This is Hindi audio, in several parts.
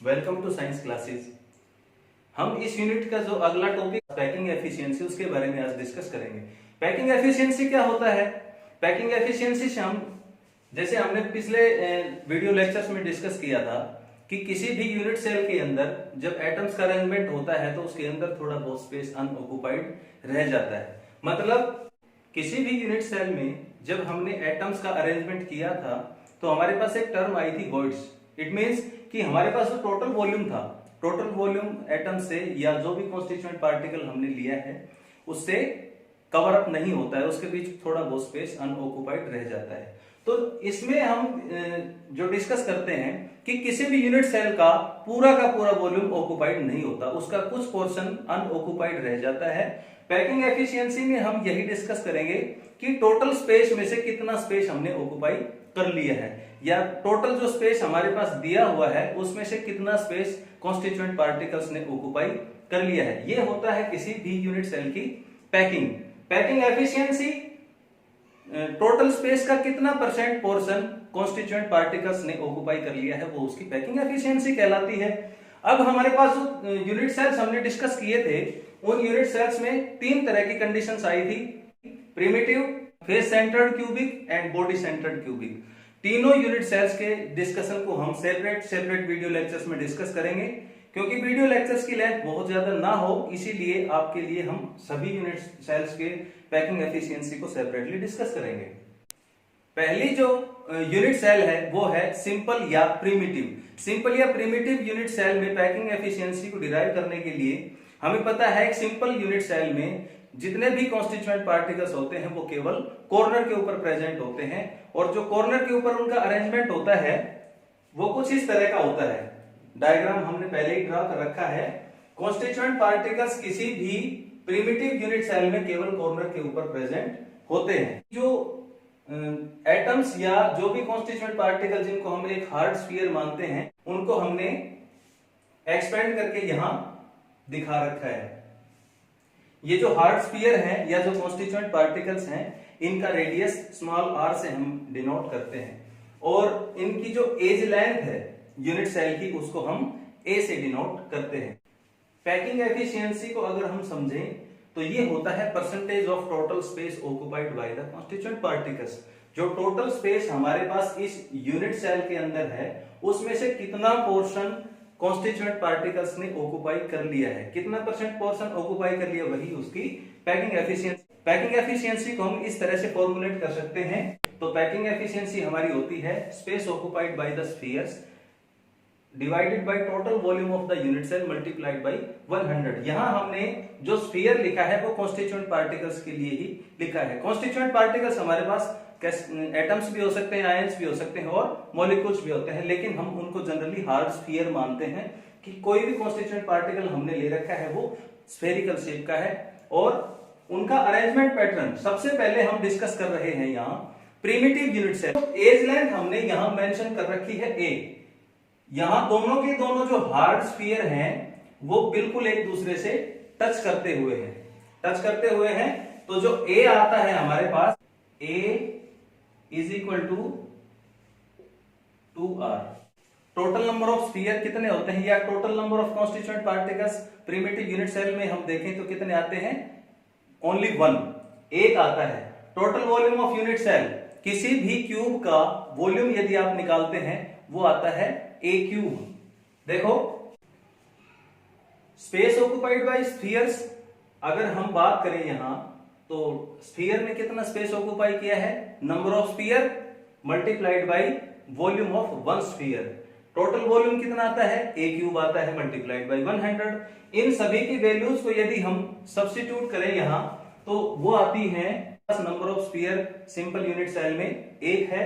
Welcome to science classes. हम इस यूनिट का जो अगला टॉपिक पैकिंग एफिशिएंसी उसके बारे में आज डिस्कस करेंगे। पैकिंग एफिशिएंसी क्या होता है? पैकिंग एफिशिएंसी से हम जैसे हमने पिछले वीडियो लेक्चर्स में डिस्कस किया था कि किसी भी यूनिट सेल के अंदर जब एटम्स का अरेंजमेंट होता है तो उसके अंदर थोड़ा बहुत स्पेस अनऑक्युपाइड रह जाता है। मतलब किसी भी यूनिट सेल में जब हमने एटम्स का अरेंजमेंट किया था तो हमारे पास एक टर्म आई थी वॉइड्स। इट मींस कि हमारे पास जो टोटल वॉल्यूम था, टोटल वॉल्यूम एटम से या जो भी कॉन्स्टिट्यूएंट पार्टिकल हमने लिया है उससे कवर अप नहीं होता है, उसके बीच थोड़ा बहुत स्पेस अनऑक्युपाइड रह जाता है। तो इसमें हम जो डिस्कस करते हैं कि किसी भी यूनिट सेल का पूरा वॉल्यूम ऑक्युपाइड नहीं होता, उसका कुछ पोर्शन अनऑक्युपाइड रह जाता है। पैकिंग एफिशिएंसी में हम यही डिस्कस करेंगे कि टोटल स्पेस में से कितना स्पेस हमने ऑक्युपाई कर लिया है या टोटल जो स्पेस हमारे पास दिया हुआ है उसमें से कितना स्पेस कॉन्स्टिट्यूएंट पार्टिकल्स ने ऑक्युपाई कर लिया है। ये होता है किसी भी यूनिट सेल की packing. Packing efficiency total space का कितना परसेंट पोर्शन कॉन्स्टिट्यूएंट पार्टिकल्स ने ऑक्युपाई कर लिया है वो उसकी पैकिंग एफिशिएंसी कहलाती है। अब हमारे पास जो यूनिट सेल्स हमने डिस्कस किए थे उन यूनिट सेल्स में तीन तरह की कंडीशंस आई थी, primitive, face centred cubic and body centred cubic. तीनों यूनिट सेल्स के डिस्कशन को हम सेपरेट वीडियो लेक्चर्स में डिस्कस करेंगे क्योंकि वीडियो लेक्चर्स की लेंथ बहुत ज्यादा ना हो, इसीलिए आपके लिए हम सभी यूनिट सेल्स के पैकिंग एफिशिएंसी को सेपरेटली डिस्कस करेंगे। पहली जो यूनिट सेल है वो है सिंपल या प्रिमिटिव। सिंपल या प्रिमिटिव यूनिट सेल में पैकिंग एफिशिएंसी को डिराइव करने के लिए हमें पता है कि सिंपल यूनिट सेल में जितने भी कॉन्स्टिट्यूएंट पार्टिकल्स होते हैं वो केवल कॉर्नर के ऊपर प्रेजेंट होते हैं और जो कॉर्नर के ऊपर उनका अरेंजमेंट होता है वो कुछ इस तरह का होता है। डायग्राम हमने पहले ही ड्रा कर रखा है। कॉन्स्टिट्यूएंट पार्टिकल्स किसी भी प्रिमिटिव यूनिट सेल में केवल कॉर्नर के ऊपर प्रेजेंट होते हैं। जो एटम्स या जो भी कॉन्स्टिट्यूएंट पार्टिकल जिनको हम एक हार्ड स्फीयर मानते हैं उनको हमने एक्सपेंड करके यहां दिखा रखा है। ये जो हार्ड स्फीयर है या जो कॉन्स्टिट्यूएंट पार्टिकल्स हैं इनका रेडियस स्मॉल r से हम डिनोट करते हैं और इनकी जो एज लेंथ है यूनिट सेल की उसको हम a से डिनोट करते हैं। पैकिंग एफिशिएंसी को अगर हम समझें तो ये होता है percentage of total space occupied by the constituent particles. जो टोटल स्पेस हमारे पास इस यूनिट सेल के अंदर है उसमें से कितना पोर्शन कॉन्स्टिट्यूएंट पार्टिकल्स ने ऑक्युपाई कर लिया है, कितना परसेंट पोर्शन ऑक्युपाई कर लिया, वही उसकी पैकिंग एफिशिएंसी। पैकिंग एफिशिएंसी को हम इस तरह से फॉर्मुलेट कर सकते हैं। तो पैकिंग एफिशिएंसी हमारी होती है space occupied by the spheres divided by total volume of the unit cell multiplied by 100। यहां हमने जो स्फीयर लिखा है वो कॉन्स्टिट्यूएंट पार्टिकल्स के लिए ही लिखा है। कॉन्स्टिट्यूएंट पार्टिकल्स हमारे पास एटम्स भी हो सकते हैं, आयंस भी हो सकते हैं और मॉलिक्यूल्स भी होते हैं, लेकिन हम उनको जनरली हार्ड स्फीयर मानते हैं कि कोई भी कॉन्स्टिट्यूएंट पार्टिकल हमने ले रखा है वो स्फेरिकल शेप का है और उनका अरेंजमेंट पैटर्न सबसे पहले हम डिस्कस कर रहे हैं यहाँ primitive unit cell. Edge length हमने यहाँ मेंशन कर रखी है a। यहाँ दोनों के दोनों जो हार्ड स्फीयर हैं वो बिल्कुल एक दूसरे से टच करते हुए हैं। तो जो a आता है हमारे पास a is equal to 2r। Total number of sphere कितने होते हैं या total number of constituent particles primitive unit cell में हम देखें तो कितने आते हैं? ओनली 1, एक आता है। Total volume of unit cell, किसी भी क्यूब का वॉल्यूम यदि आप निकालते हैं वो आता है a क्यूब। देखो स्पेस ऑक्युपाइड बाय स्फीयर्स, अगर हम बात करें यहां तो स्फीयर में कितना स्पेस ऑक्युपाई किया है? Number of sphere multiplied by volume of one sphere. Total volume कितना आता है? a क्यूब आता है मल्टीप्लाइड बाय 100। इन सभी की वैल्यूज को यदि हम सब्स्टिट्यूट करें यहां तो वो आती है number of sphere simple unit cell में एक है,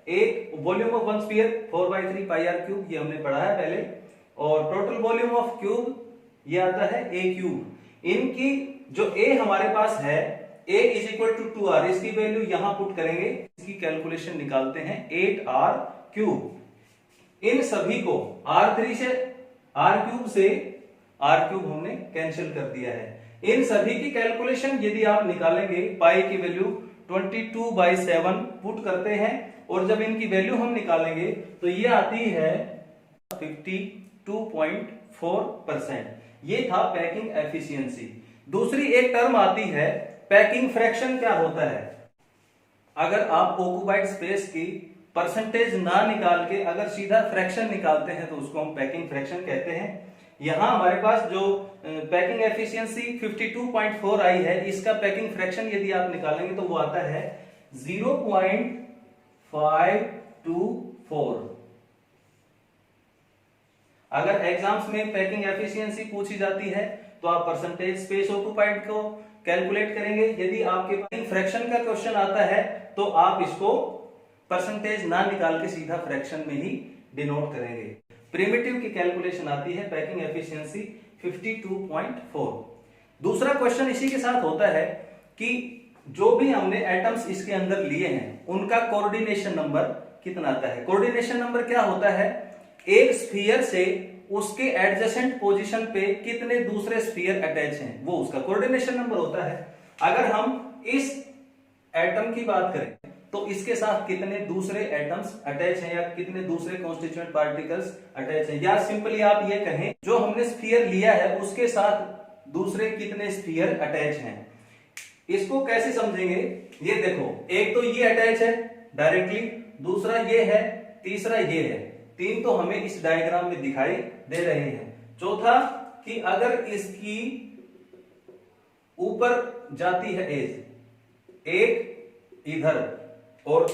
एक volume of one sphere 4/3 pi r cube, ये हमने पढ़ा है पहले, और टोटल वॉल्यूम ऑफ क्यूब ये आता है a क्यूब। इनकी जो a हमारे पास है a is equal to 2r, इसकी वैल्यू यहां पुट करेंगे, इसकी कैलकुलेशन निकालते हैं 8r क्यूब। इन सभी को r3 से r क्यूब से r क्यूब हमने कैंसिल कर दिया है। इन सभी की कैलकुलेशन यदि आप निकालेंगे पाई की वैल्यू 22/7 पुट करते हैं और जब इनकी वैल्यू हम निकालेंगे तो ये आती है 50 52.4%। ये था पैकिंग एफिशिएंसी। दूसरी एक टर्म आती है पैकिंग फ्रैक्शन। क्या होता है? अगर आप ऑक्युपाइड स्पेस की परसेंटेज ना निकाल के अगर सीधा फ्रैक्शन निकालते हैं तो उसको हम पैकिंग फ्रैक्शन कहते हैं। यहां हमारे पास जो पैकिंग एफिशिएंसी 52.4 आई है, इसका पैकिंग फ्रैक्शन यदि आप निकालेंगे तो वो आता है 0.524। अगर एग्जाम्स में पैकिंग एफिशिएंसी पूछी जाती है तो आप परसेंटेज स्पेस ऑक्युपाइड को कैलकुलेट करेंगे। यदि आपके पैकिंग फ्रैक्शन का क्वेश्चन आता है तो आप इसको परसेंटेज ना निकाल के सीधा फ्रैक्शन में ही डिनोट करेंगे। प्रिमिटिव की कैलकुलेशन आती है पैकिंग एफिशिएंसी 52.4। दूसरा क्वेश्चन इसी के साथ होता है कि जो भी हमने एटम्स इसके अंदर लिए हैं उनका कोऑर्डिनेशन नंबर कितना आता है। कोऑर्डिनेशन नंबर क्या होता है? एक स्फीयर से उसके एडजेसेंट पोजीशन पे कितने दूसरे स्फीयर अटैच हैं, वो उसका कोऑर्डिनेशन नंबर होता है। अगर हम इस एटम की बात करें तो इसके साथ कितने दूसरे एटम्स अटैच हैं या कितने दूसरे कॉन्स्टिट्यूएंट पार्टिकल्स अटैच हैं, या सिंपली आप ये कहें जो हमने स्फीयर लिया है उसके साथ दूसरे कितने स्फीयर अटैच हैं। इसको कैसे समझेंगे? ये देखो, एक तो ये अटैच है डायरेक्टली, दूसरा ये है, तीसरा ये है। तीन तो हमें इस डायग्राम में दिखाई दे रहे हैं। चौथा कि अगर इसकी ऊपर जाती है एज, एक इधर और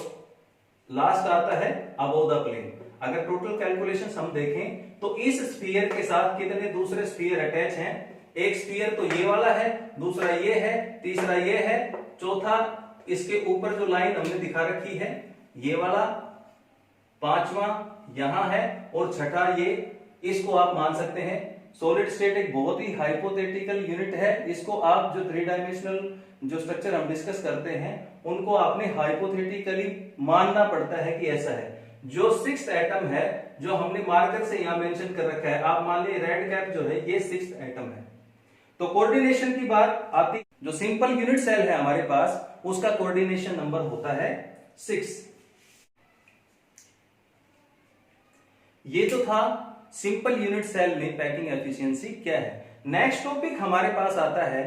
लास्ट आता है अबोव द प्लेन। अगर टोटल कैलकुलेशंस हम देखें तो इस स्फीयर के साथ कितने दूसरे स्फीयर अटैच हैं? एक स्फीयर तो ये वाला है, दूसरा ये है, तीसरा ये है, चौथा इसके ऊपर जो लाइन हमने दिखा रखी है ये वाला, पांचवा यहां है और छठा ये। इसको आप मान सकते हैं सॉलिड स्टेट एक बहुत ही हाइपोथेटिकल यूनिट है। इसको आप जो 3 डायमेंशनल जो स्ट्रक्चर हम डिस्कस करते हैं उनको आपने हाइपोथेटिकली मानना पड़ता है कि ऐसा है। जो 6th एटम है जो हमने मार्कर से यहां मेंशन कर रखा है, आप मान लीजिए रेड कैप जो है ये 6th एटम है। तो कोऑर्डिनेशन की बात आती, जो सिंपल यूनिट सेल है हमारे पास उसका कोऑर्डिनेशन नंबर होता है 6। ये तो था सिंपल यूनिट सेल में पैकिंग एफिशिएंसी क्या है। नेक्स्ट टॉपिक हमारे पास आता है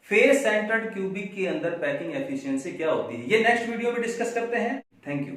फेस सेंटर्ड क्यूबिक के अंदर पैकिंग एफिशिएंसी क्या होती है। ये नेक्स्ट वीडियो में डिस्कस करते हैं। Thank you.